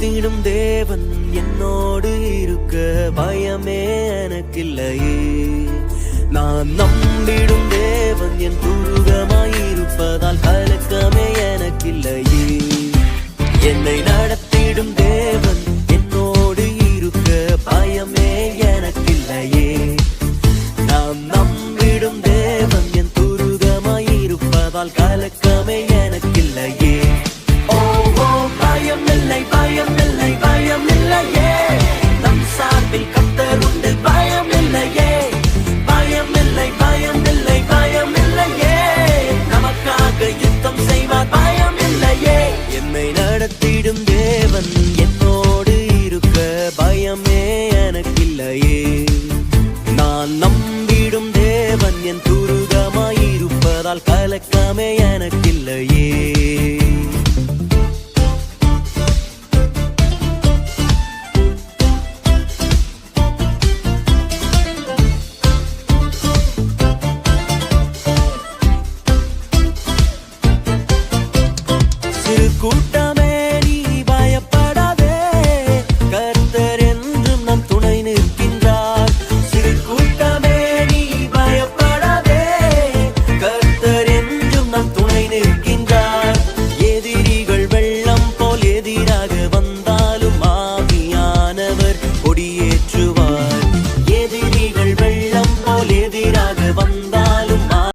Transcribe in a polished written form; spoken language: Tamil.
நடத்திடும் தேவன் என்னோடு இருக்க பயமே எனக்கில்லையே. நான் நம்பிடும் தேவன் என் துருகமாயிருப்பதால் கலக்கமே எனக்கில்லையே. என்னை நடத்திடும் தேவன் என்னோடு இருக்க பயமே எனக்கில்லையே. நான் நம்பிடும் தேவன் என் துருகமாயிருப்பதால் கலக்கமே